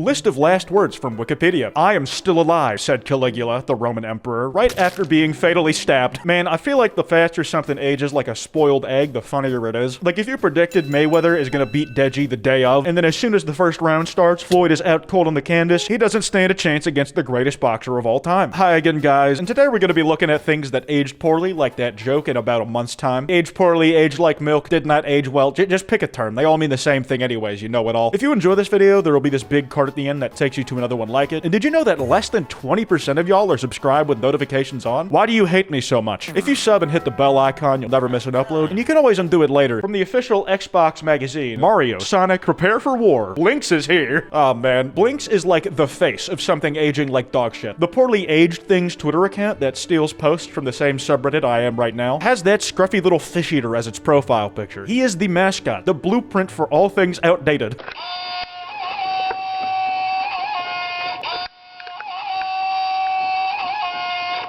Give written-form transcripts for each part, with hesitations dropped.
List of last words from Wikipedia. I am still alive, said Caligula, the Roman emperor, right after being fatally stabbed. Man, I feel like the faster something ages like a spoiled egg, the funnier it is. Like if you predicted Mayweather is gonna beat Deji the day of, and then as soon as the first round starts, Floyd is out cold on the canvas, he doesn't stand a chance against the greatest boxer of all time. Hi again, guys, and today we're gonna be looking at things that aged poorly, like that joke in about a month's time. Aged poorly, aged like milk, did not age well. Just pick a term. They all mean the same thing anyways, you know it all. If you enjoy this video, there will be this big card at the end that takes you to another one like it. And did you know that less than 20% of y'all are subscribed with notifications on? Why do you hate me so much? If you sub and hit the bell icon, you'll never miss an upload, and you can always undo it later. From the official Xbox magazine, Mario, Sonic, prepare for war. Blinx is here. Oh man, Blinx is like the face of something aging like dog shit. The poorly aged things Twitter account that steals posts from the same subreddit I am right now has that scruffy little fish eater as its profile picture. He is the mascot, the blueprint for all things outdated.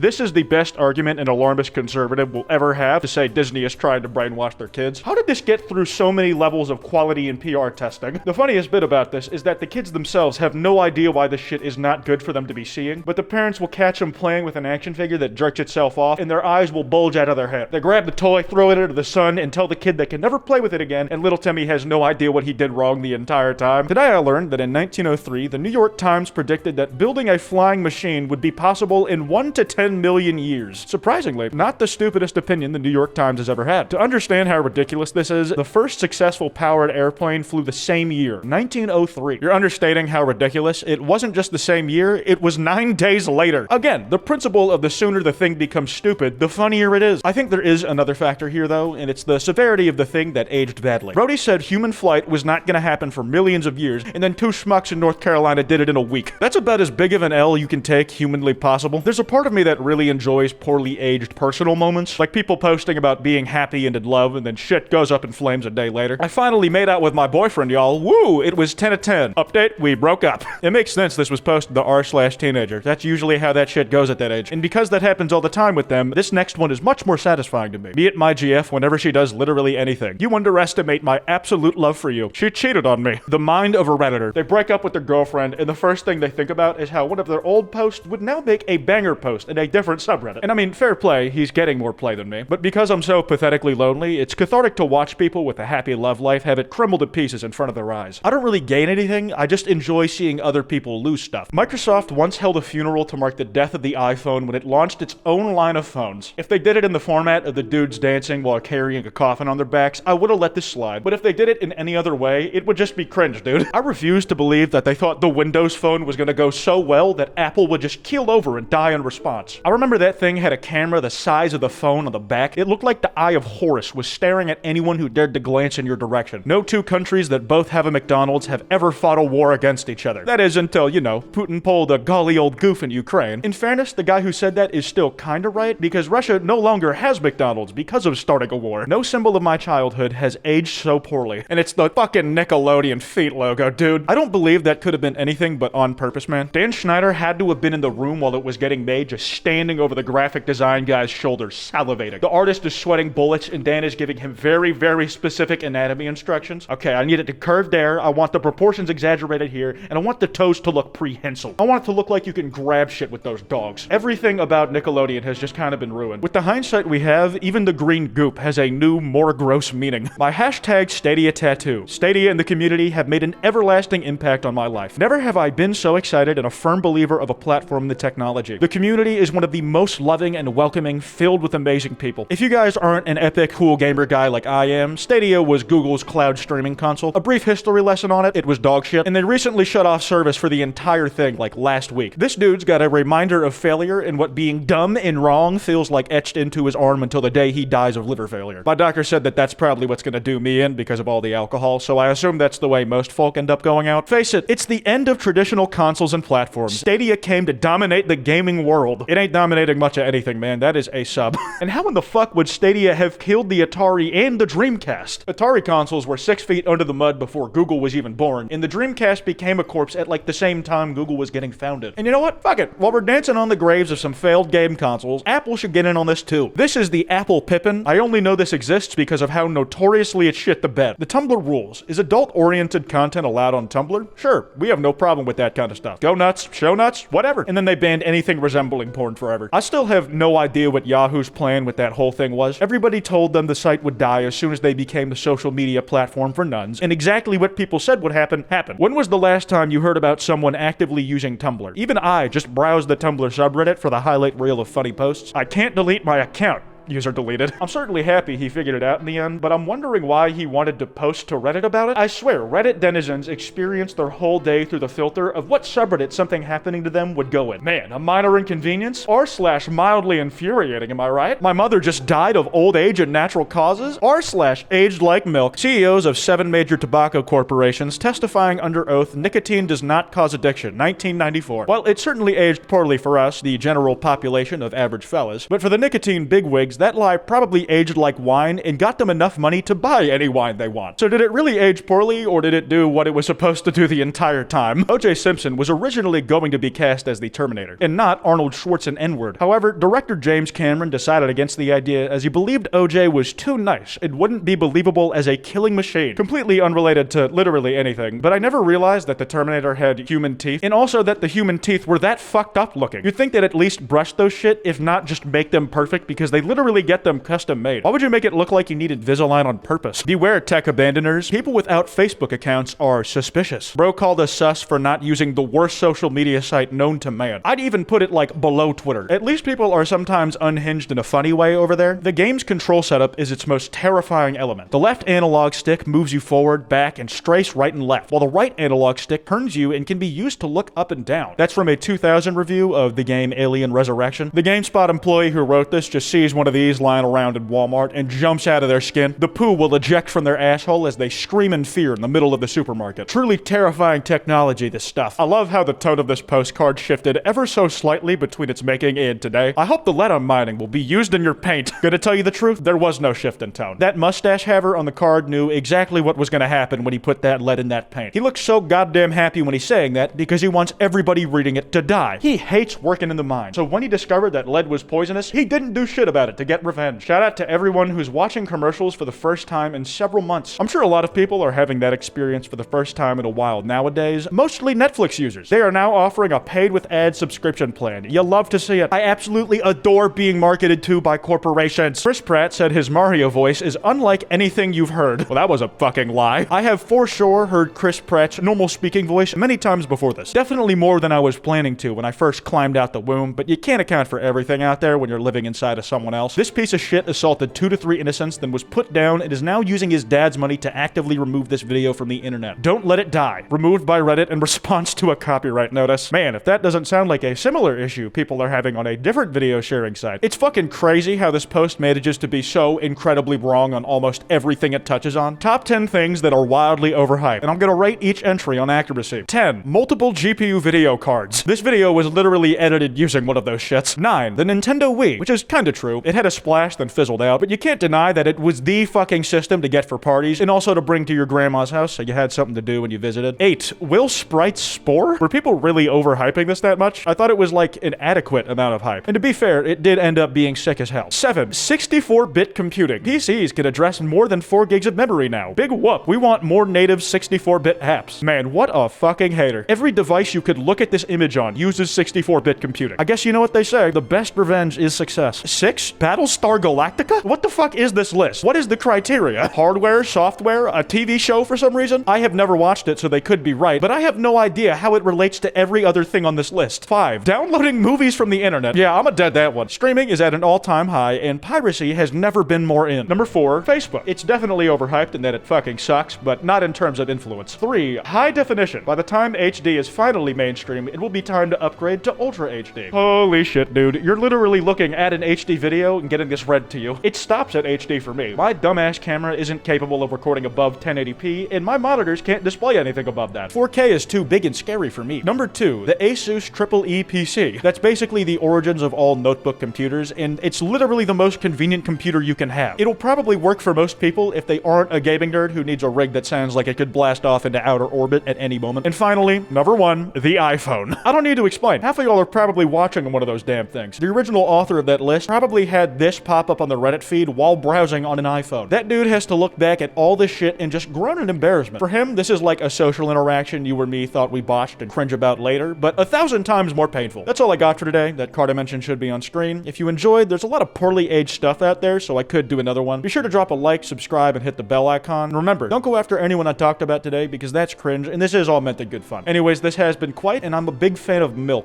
This is the best argument an alarmist conservative will ever have to say Disney is trying to brainwash their kids. How did this get through so many levels of quality and PR testing? The funniest bit about this is that the kids themselves have no idea why this shit is not good for them to be seeing, but the parents will catch them playing with an action figure that jerks itself off, and their eyes will bulge out of their head. They grab the toy, throw it into the sun, and tell the kid they can never play with it again, and little Timmy has no idea what he did wrong the entire time. Today I learned that in 1903, the New York Times predicted that building a flying machine would be possible in 1 to 10 million years. Surprisingly, not the stupidest opinion the New York Times has ever had. To understand how ridiculous this is, the first successful powered airplane flew the same year, 1903. You're understating how ridiculous. It wasn't just the same year, it was 9 days later. Again, the principle of the sooner the thing becomes stupid, the funnier it is. I think there is another factor here though, and it's the severity of the thing that aged badly. Brody said human flight was not gonna happen for millions of years, and then two schmucks in North Carolina did it in a week. That's about as big of an L you can take humanly possible. There's a part of me that really enjoys poorly aged personal moments, like people posting about being happy and in love, and then shit goes up in flames a day later. I finally made out with my boyfriend, y'all. Woo! It was 10 of 10. Update, we broke up. It makes sense this was posted to r/teenager. That's usually how that shit goes at that age. And because that happens all the time with them, this next one is much more satisfying to me. Be it my GF whenever she does literally anything. You underestimate my absolute love for you. She cheated on me. The mind of a Redditor. They break up with their girlfriend, and the first thing they think about is how one of their old posts would now make a banger post in a different subreddit. And I mean, fair play, he's getting more play than me. But because I'm so pathetically lonely, it's cathartic to watch people with a happy love life have it crumble to pieces in front of their eyes. I don't really gain anything, I just enjoy seeing other people lose stuff. Microsoft once held a funeral to mark the death of the iPhone when it launched its own line of phones. If they did it in the format of the dudes dancing while carrying a coffin on their backs, I would've let this slide. But if they did it in any other way, it would just be cringe, dude. I refuse to believe that they thought the Windows Phone was gonna go so well that Apple would just keel over and die in response. I remember that thing had a camera the size of the phone on the back. It looked like the eye of Horus was staring at anyone who dared to glance in your direction. No two countries that both have a McDonald's have ever fought a war against each other. That is until, you know, Putin pulled a golly old goof in Ukraine. In fairness, the guy who said that is still kinda right, because Russia no longer has McDonald's because of starting a war. No symbol of my childhood has aged so poorly. And it's the fucking Nickelodeon feet logo, dude. I don't believe that could have been anything but on purpose, man. Dan Schneider had to have been in the room while it was getting made, just standing over the graphic design guy's shoulders, salivating. The artist is sweating bullets, and Dan is giving him very, very specific anatomy instructions. Okay, I need it to curve there, I want the proportions exaggerated here, and I want the toes to look prehensile. I want it to look like you can grab shit with those dogs. Everything about Nickelodeon has just kind of been ruined. With the hindsight we have, even the green goop has a new, more gross meaning. My hashtag Stadia tattoo. Stadia and the community have made an everlasting impact on my life. Never have I been so excited and a firm believer of a platform in the technology. The community is one of the most loving and welcoming, filled with amazing people. If you guys aren't an epic, cool gamer guy like I am, Stadia was Google's cloud streaming console. A brief history lesson on it, it was dog shit, and they recently shut off service for the entire thing, like last week. This dude's got a reminder of failure and what being dumb and wrong feels like etched into his arm until the day he dies of liver failure. My doctor said that that's probably what's gonna do me in because of all the alcohol, so I assume that's the way most folk end up going out. Face it, it's the end of traditional consoles and platforms. Stadia came to dominate the gaming world. It ain't dominating much of anything, man. That is a sub. And how in the fuck would Stadia have killed the Atari and the Dreamcast? Atari consoles were 6 feet under the mud before Google was even born, and the Dreamcast became a corpse at like the same time Google was getting founded. And you know what? Fuck it. While we're dancing on the graves of some failed game consoles, Apple should get in on this too. This is the Apple Pippin. I only know this exists because of how notoriously it shit the bed. The Tumblr rules. Is adult-oriented content allowed on Tumblr? Sure, we have no problem with that kind of stuff. Go nuts, show nuts, whatever. And then they banned anything resembling porn forever. I still have no idea what Yahoo's plan with that whole thing was. Everybody told them the site would die as soon as they became the social media platform for nuns, and exactly what people said would happen, happened. When was the last time you heard about someone actively using Tumblr? Even I just browsed the Tumblr subreddit for the highlight reel of funny posts. I can't delete my account. User deleted. I'm certainly happy he figured it out in the end, but I'm wondering why he wanted to post to Reddit about it. I swear, Reddit denizens experienced their whole day through the filter of what subreddit something happening to them would go in. Man, a minor inconvenience? R/mildly infuriating, am I right? My mother just died of old age and natural causes? R/aged like milk. CEOs of 7 major tobacco corporations testifying under oath nicotine does not cause addiction. 1994. Well, it certainly aged poorly for us, the general population of average fellas, but for the nicotine bigwigs, that lie probably aged like wine and got them enough money to buy any wine they want. So did it really age poorly, or did it do what it was supposed to do the entire time? O.J. Simpson was originally going to be cast as the Terminator, and not Arnold Schwarzenegger. However, director James Cameron decided against the idea as he believed O.J. was too nice and wouldn't be believable as a killing machine. Completely unrelated to literally anything, but I never realized that the Terminator had human teeth, and also that the human teeth were that fucked up looking. You'd think they'd at least brush those shit, if not just make them perfect, because they literally get them custom made. Why would you make it look like you needed Invisalign on purpose? Beware, tech abandoners. People without Facebook accounts are suspicious. Bro called us sus for not using the worst social media site known to man. I'd even put it like below Twitter. At least people are sometimes unhinged in a funny way over there. The game's control setup is its most terrifying element. The left analog stick moves you forward, back, and strafe right and left, while the right analog stick turns you and can be used to look up and down. That's from a 2000 review of the game Alien Resurrection. The GameSpot employee who wrote this just sees one of these lying around in Walmart and jumps out of their skin. The poo will eject from their asshole as they scream in fear in the middle of the supermarket. Truly terrifying technology, this stuff. I love how the tone of this postcard shifted ever so slightly between its making and today. I hope the lead I'm mining will be used in your paint. Gonna tell you the truth, there was no shift in tone. That mustache haver on the card knew exactly what was gonna happen when he put that lead in that paint. He looks so goddamn happy when he's saying that because he wants everybody reading it to die. He hates working in the mine. So when he discovered that lead was poisonous, he didn't do shit about it to get revenge. Shout out to everyone who's watching commercials for the first time in several months. I'm sure a lot of people are having that experience for the first time in a while nowadays. Mostly Netflix users. They are now offering a paid with ad subscription plan. You'll love to see it. I absolutely adore being marketed to by corporations. Chris Pratt said his Mario voice is unlike anything you've heard. Well, that was a fucking lie. I have for sure heard Chris Pratt's normal speaking voice many times before this. Definitely more than I was planning to when I first climbed out the womb, but you can't account for everything out there when you're living inside of someone else. This piece of shit assaulted 2 to 3 innocents, then was put down and is now using his dad's money to actively remove this video from the internet. Don't let it die. Removed by Reddit in response to a copyright notice. Man, if that doesn't sound like a similar issue people are having on a different video sharing site. It's fucking crazy how this post manages to be so incredibly wrong on almost everything it touches on. Top 10 things that are wildly overhyped, and I'm gonna rate each entry on accuracy. 10. Multiple GPU video cards. This video was literally edited using one of those shits. 9. The Nintendo Wii, which is kinda true. It had a splash, then fizzled out, but you can't deny that it was the fucking system to get for parties and also to bring to your grandma's house so you had something to do when you visited. 8. Will Sprite Spore? Were people really overhyping this that much? I thought it was like an adequate amount of hype. And to be fair, it did end up being sick as hell. 7. 64-bit computing. PCs can address more than 4 gigs of memory now. Big whoop. We want more native 64-bit apps. Man, what a fucking hater. Every device you could look at this image on uses 64-bit computing. I guess you know what they say. The best revenge is success. 6. Battlestar Galactica? What the fuck is this list? What is the criteria? Hardware? Software? A TV show for some reason? I have never watched it, so they could be right, but I have no idea how it relates to every other thing on this list. 5. Downloading movies from the internet. Yeah, I'm a dead that one. Streaming is at an all-time high, and piracy has never been more in. Number 4. Facebook. It's definitely overhyped in that it fucking sucks, but not in terms of influence. 3. High definition. By the time HD is finally mainstream, it will be time to upgrade to Ultra HD. Holy shit, dude. You're literally looking at an HD video, in getting this read to you. It stops at HD for me. My dumbass camera isn't capable of recording above 1080p, and my monitors can't display anything above that. 4K is too big and scary for me. Number 2, the Asus EE PC. That's basically the origins of all notebook computers, and it's literally the most convenient computer you can have. It'll probably work for most people if they aren't a gaming nerd who needs a rig that sounds like it could blast off into outer orbit at any moment. And finally, number 1, the iPhone. I don't need to explain. Half of y'all are probably watching one of those damn things. The original author of that list probably had this pop up on the Reddit feed while browsing on an iPhone. That dude has to look back at all this shit and just groan in embarrassment. For him, this is like a social interaction you or me thought we botched and cringe about later, but 1,000 times more painful. That's all I got for today. That card I mentioned should be on screen. If you enjoyed, there's a lot of poorly aged stuff out there, so I could do another one. Be sure to drop a like, subscribe, and hit the bell icon. And remember, don't go after anyone I talked about today because that's cringe, and this is all meant in good fun. Anyways, this has been Kwite, and I'm a big fan of milk.